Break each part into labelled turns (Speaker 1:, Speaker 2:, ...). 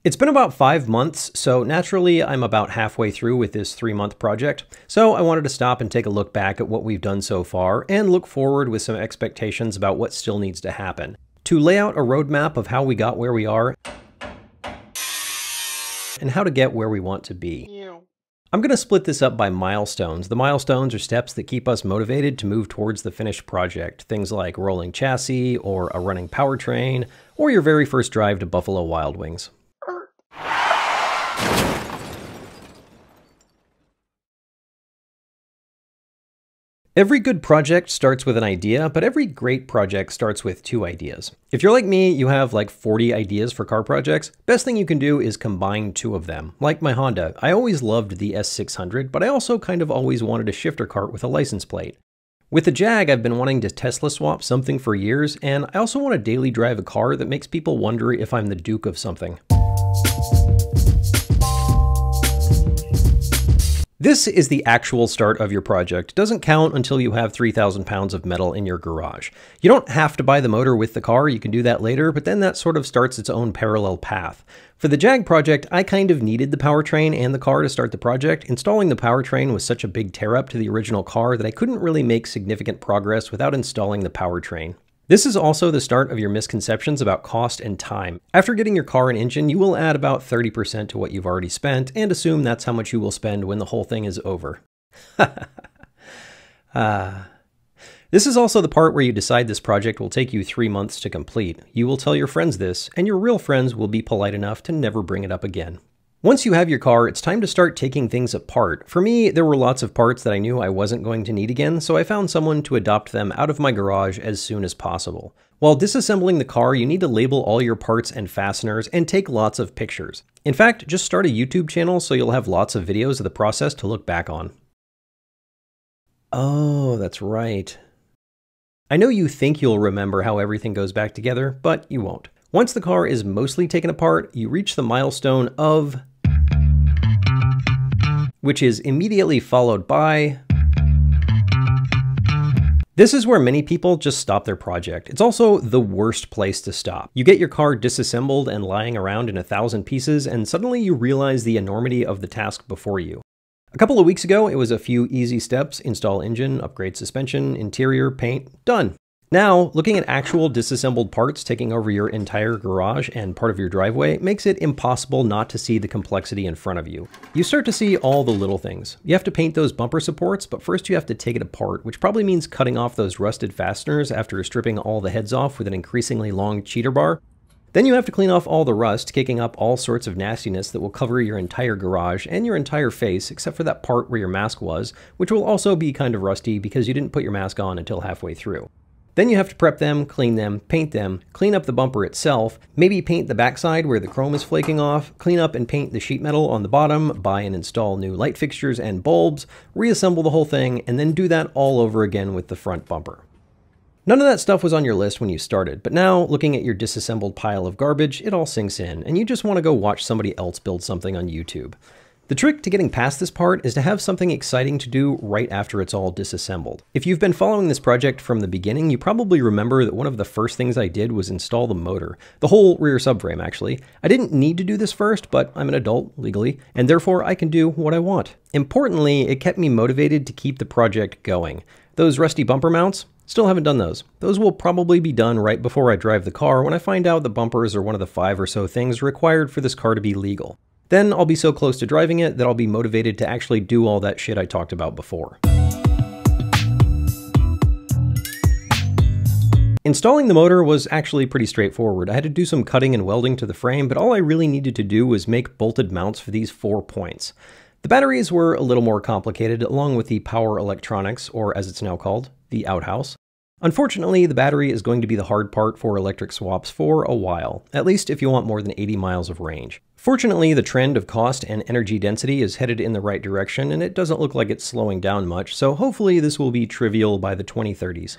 Speaker 1: It's been about 5 months, so naturally I'm about halfway through with this 3-month project. So I wanted to stop and take a look back at what we've done so far and look forward with some expectations about what still needs to happen. To lay out a roadmap of how we got where we are and how to get where we want to be. I'm going to split this up by milestones. The milestones are steps that keep us motivated to move towards the finished project. Things like rolling chassis, or a running powertrain, or your very first drive to Buffalo Wild Wings. Every good project starts with an idea, but every great project starts with 2 ideas. If you're like me, you have like 40 ideas for car projects. Best thing you can do is combine 2 of them. Like my Honda, I always loved the S600, but I also kind of always wanted a shifter cart with a license plate. With the Jag, I've been wanting to Tesla swap something for years, and I also want to daily drive a car that makes people wonder if I'm the Duke of something. This is the actual start of your project. It doesn't count until you have 3,000 pounds of metal in your garage. You don't have to buy the motor with the car, you can do that later, but then that sort of starts its own parallel path. For the Jag project, I kind of needed the powertrain and the car to start the project. Installing the powertrain was such a big tear-up to the original car that I couldn't really make significant progress without installing the powertrain. This is also the start of your misconceptions about cost and time. After getting your car and engine, you will add about 30% to what you've already spent and assume that's how much you will spend when the whole thing is over. This is also the part where you decide this project will take you 3 months to complete. You will tell your friends this, and your real friends will be polite enough to never bring it up again. Once you have your car, it's time to start taking things apart. For me, there were lots of parts that I knew I wasn't going to need again, so I found someone to adopt them out of my garage as soon as possible. While disassembling the car, you need to label all your parts and fasteners and take lots of pictures. In fact, just start a YouTube channel so you'll have lots of videos of the process to look back on. Oh, that's right. I know you think you'll remember how everything goes back together, but you won't. Once the car is mostly taken apart, you reach the milestone of, which is immediately followed by. This is where many people just stop their project. It's also the worst place to stop. You get your car disassembled and lying around in 1,000 pieces, and suddenly you realize the enormity of the task before you. A couple of weeks ago, it was a few easy steps: install engine, upgrade suspension, interior, paint, done. Now, looking at actual disassembled parts taking over your entire garage and part of your driveway makes it impossible not to see the complexity in front of you. You start to see all the little things. You have to paint those bumper supports, but first you have to take it apart, which probably means cutting off those rusted fasteners after stripping all the heads off with an increasingly long cheater bar. Then you have to clean off all the rust, kicking up all sorts of nastiness that will cover your entire garage and your entire face, except for that part where your mask was, which will also be kind of rusty because you didn't put your mask on until halfway through. Then you have to prep them, clean them, paint them, clean up the bumper itself, maybe paint the backside where the chrome is flaking off, clean up and paint the sheet metal on the bottom, buy and install new light fixtures and bulbs, reassemble the whole thing, and then do that all over again with the front bumper. None of that stuff was on your list when you started, but now, looking at your disassembled pile of garbage, it all sinks in, and you just want to go watch somebody else build something on YouTube. The trick to getting past this part is to have something exciting to do right after it's all disassembled. If you've been following this project from the beginning, you probably remember that one of the first things I did was install the motor. The whole rear subframe, actually. I didn't need to do this first, but I'm an adult, legally, and therefore I can do what I want. Importantly, it kept me motivated to keep the project going. Those rusty bumper mounts? Still haven't done those. Those will probably be done right before I drive the car when I find out the bumpers are one of the 5 or so things required for this car to be legal. Then I'll be so close to driving it that I'll be motivated to actually do all that shit I talked about before. Installing the motor was actually pretty straightforward. I had to do some cutting and welding to the frame, but all I really needed to do was make bolted mounts for these 4 points. The batteries were a little more complicated, along with the power electronics, or as it's now called, the outhouse. Unfortunately, the battery is going to be the hard part for electric swaps for a while, at least if you want more than 80 miles of range. Fortunately, the trend of cost and energy density is headed in the right direction, and it doesn't look like it's slowing down much, so hopefully this will be trivial by the 2030s.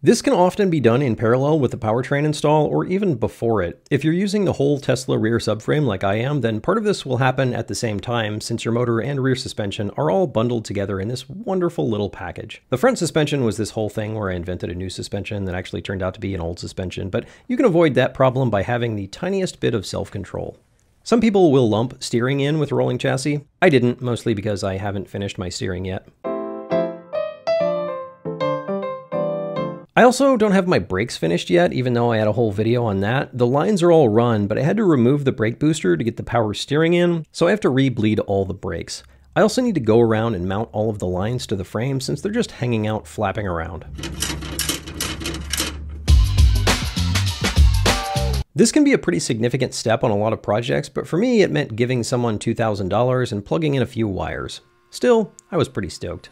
Speaker 1: This can often be done in parallel with the powertrain install or even before it. If you're using the whole Tesla rear subframe like I am, then part of this will happen at the same time since your motor and rear suspension are all bundled together in this wonderful little package. The front suspension was this whole thing where I invented a new suspension that actually turned out to be an old suspension, but you can avoid that problem by having the tiniest bit of self-control. Some people will lump steering in with a rolling chassis. I didn't, mostly because I haven't finished my steering yet. I also don't have my brakes finished yet, even though I had a whole video on that. The lines are all run, but I had to remove the brake booster to get the power steering in, so I have to re-bleed all the brakes. I also need to go around and mount all of the lines to the frame since they're just hanging out flapping around. This can be a pretty significant step on a lot of projects, but for me it meant giving someone $2,000 and plugging in a few wires. Still, I was pretty stoked.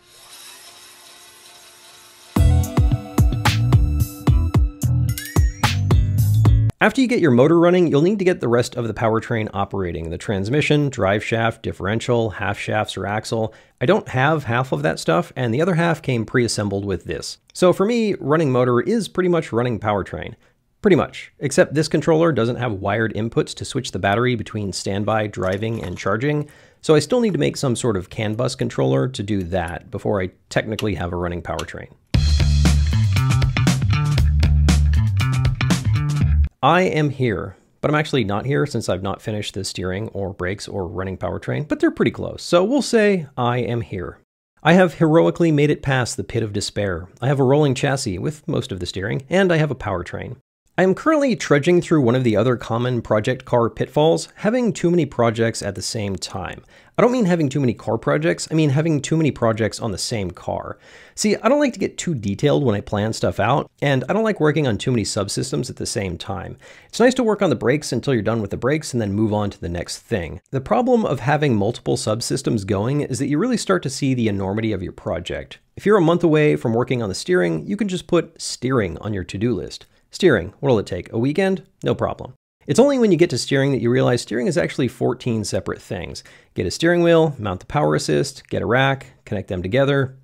Speaker 1: After you get your motor running, you'll need to get the rest of the powertrain operating. The transmission, drive shaft, differential, half shafts or axle. I don't have half of that stuff, and the other half came pre-assembled with this. So for me, running motor is pretty much running powertrain. Pretty much, except this controller doesn't have wired inputs to switch the battery between standby, driving, and charging, so I still need to make some sort of CAN bus controller to do that before I technically have a running powertrain. I am here, but I'm actually not here since I've not finished the steering or brakes or running powertrain, but they're pretty close, so we'll say I am here. I have heroically made it past the pit of despair. I have a rolling chassis with most of the steering, and I have a powertrain. I am currently trudging through one of the other common project car pitfalls, having too many projects at the same time. I don't mean having too many car projects, I mean having too many projects on the same car. See, I don't like to get too detailed when I plan stuff out, and I don't like working on too many subsystems at the same time. It's nice to work on the brakes until you're done with the brakes and then move on to the next thing. The problem of having multiple subsystems going is that you really start to see the enormity of your project. If you're a month away from working on the steering, you can just put steering on your to-do list. Steering, what'll it take? A weekend? No problem. It's only when you get to steering that you realize steering is actually 14 separate things. Get a steering wheel, mount the power assist, get a rack, connect them together.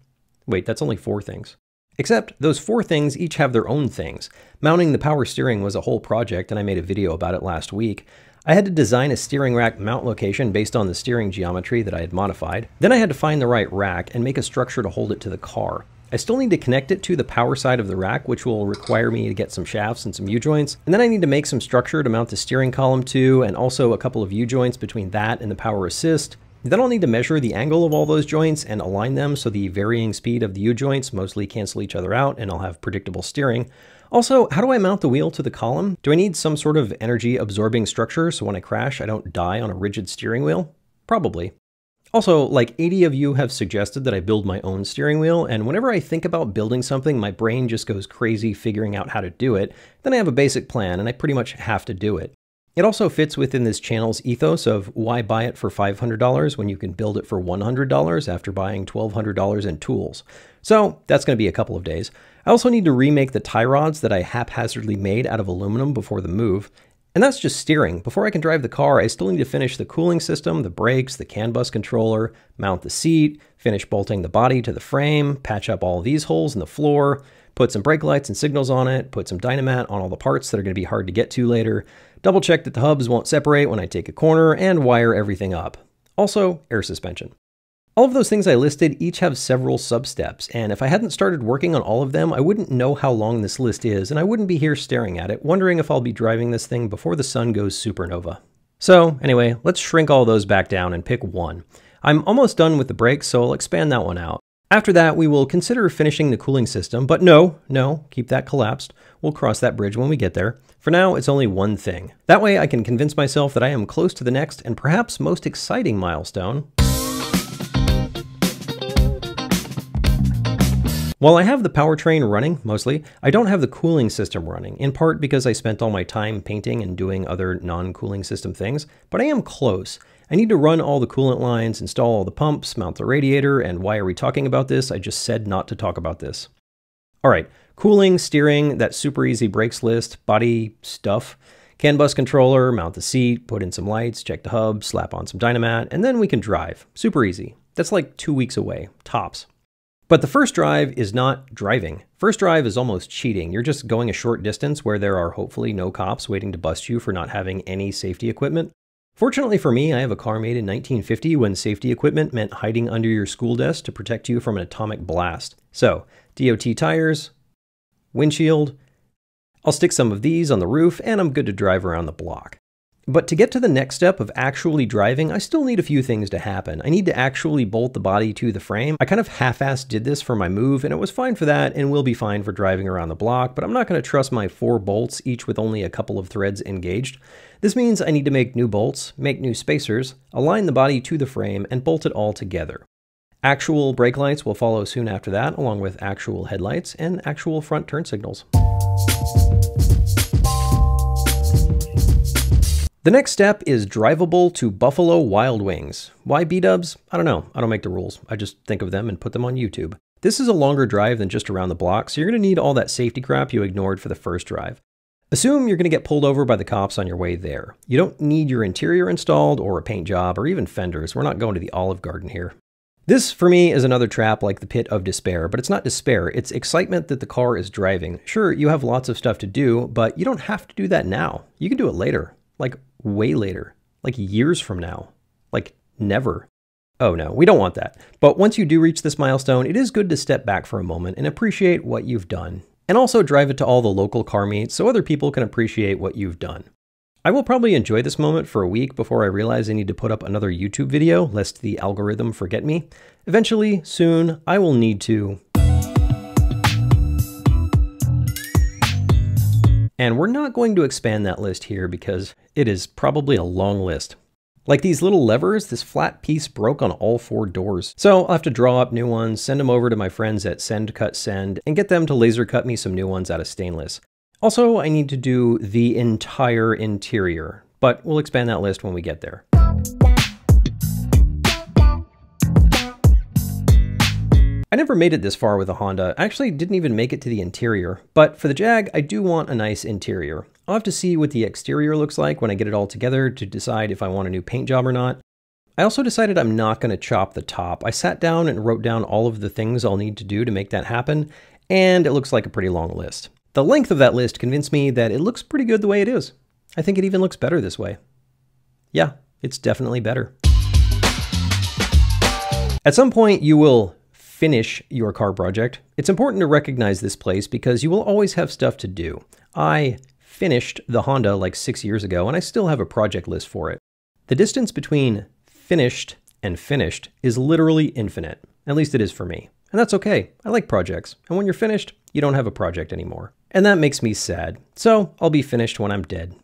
Speaker 1: Wait, that's only 4 things. Except those 4 things each have their own things. Mounting the power steering was a whole project, and I made a video about it last week. I had to design a steering rack mount location based on the steering geometry that I had modified. Then I had to find the right rack and make a structure to hold it to the car. I still need to connect it to the power side of the rack, which will require me to get some shafts and some U-joints. And then I need to make some structure to mount the steering column to, and also a couple of U-joints between that and the power assist. Then I'll need to measure the angle of all those joints and align them so the varying speed of the U-joints mostly cancel each other out and I'll have predictable steering. Also, how do I mount the wheel to the column? Do I need some sort of energy absorbing structure so when I crash I don't die on a rigid steering wheel? Probably. Also, like 80 of you have suggested that I build my own steering wheel, and whenever I think about building something, my brain just goes crazy figuring out how to do it. Then I have a basic plan, and I pretty much have to do it. It also fits within this channel's ethos of why buy it for $500 when you can build it for $100 after buying $1,200 in tools. So that's going to be a couple of days. I also need to remake the tie rods that I haphazardly made out of aluminum before the move. And that's just steering. Before I can drive the car, I still need to finish the cooling system, the brakes, the CAN bus controller, mount the seat, finish bolting the body to the frame, patch up all these holes in the floor, put some brake lights and signals on it, put some Dynamat on all the parts that are going to be hard to get to later, double check that the hubs won't separate when I take a corner, and wire everything up. Also, air suspension. All of those things I listed each have several sub-steps, and if I hadn't started working on all of them, I wouldn't know how long this list is, and I wouldn't be here staring at it, wondering if I'll be driving this thing before the sun goes supernova. So anyway, let's shrink all those back down and pick one. I'm almost done with the brakes, so I'll expand that one out. After that, we will consider finishing the cooling system, but no, keep that collapsed. We'll cross that bridge when we get there. For now, it's only one thing. That way I can convince myself that I am close to the next and perhaps most exciting milestone. While I have the powertrain running, mostly, I don't have the cooling system running, in part because I spent all my time painting and doing other non-cooling system things, but I am close. I need to run all the coolant lines, install all the pumps, mount the radiator, and why are we talking about this? I just said not to talk about this. Alright, cooling, steering, that super easy brakes list, body stuff, CAN bus controller, mount the seat, put in some lights, check the hub, slap on some Dynamat, and then we can drive. Super easy. That's like 2 weeks away, tops. But the first drive is not driving. First drive is almost cheating. You're just going a short distance where there are hopefully no cops waiting to bust you for not having any safety equipment. Fortunately for me, I have a car made in 1950 when safety equipment meant hiding under your school desk to protect you from an atomic blast. So, DOT tires, windshield, I'll stick some of these on the roof, and I'm good to drive around the block. But to get to the next step of actually driving, I still need a few things to happen. I need to actually bolt the body to the frame. I kind of half-assed did this for my move, and it was fine for that and will be fine for driving around the block, but I'm not going to trust my 4 bolts, each with only a couple of threads engaged. This means I need to make new bolts, make new spacers, align the body to the frame, and bolt it all together. Actual brake lights will follow soon after that, along with actual headlights and actual front turn signals. The next step is drivable to Buffalo Wild Wings. Why B-dubs? I don't know. I don't make the rules. I just think of them and put them on YouTube. This is a longer drive than just around the block, so you're going to need all that safety crap you ignored for the first drive. Assume you're going to get pulled over by the cops on your way there. You don't need your interior installed or a paint job or even fenders. We're not going to the Olive Garden here. This, for me, is another trap like the pit of despair, but it's not despair. It's excitement that the car is driving. Sure, you have lots of stuff to do, but you don't have to do that now. You can do it later. Like, way later, like years from now, like never. Oh no, we don't want that. But once you do reach this milestone, it is good to step back for a moment and appreciate what you've done. And also drive it to all the local car meets so other people can appreciate what you've done. I will probably enjoy this moment for a week before I realize I need to put up another YouTube video, lest the algorithm forget me. Eventually, soon, I will need to. And we're not going to expand that list here because it is probably a long list. Like these little levers, this flat piece broke on all 4 doors. So I'll have to draw up new ones, send them over to my friends at Send Cut Send, and get them to laser cut me some new ones out of stainless. Also, I need to do the entire interior, but we'll expand that list when we get there. I never made it this far with a Honda. I actually didn't even make it to the interior, but for the Jag, I do want a nice interior. I'll have to see what the exterior looks like when I get it all together to decide if I want a new paint job or not. I also decided I'm not going to chop the top. I sat down and wrote down all of the things I'll need to do to make that happen, and it looks like a pretty long list. The length of that list convinced me that it looks pretty good the way it is. I think it even looks better this way. Yeah, it's definitely better. At some point, you will finish your car project. It's important to recognize this place because you will always have stuff to do. I finished the Honda like 6 years ago, and I still have a project list for it. The distance between finished and finished is literally infinite. At least it is for me. And that's okay. I like projects. And when you're finished, you don't have a project anymore. And that makes me sad. So I'll be finished when I'm dead.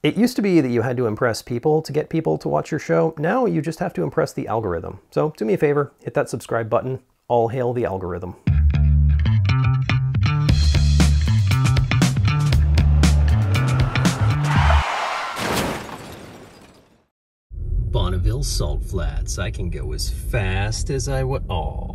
Speaker 1: It used to be that you had to impress people to get people to watch your show. Now you just have to impress the algorithm. So do me a favor, hit that subscribe button. All hail the algorithm. Bonneville Salt Flats. I can go as fast as I would. Oh.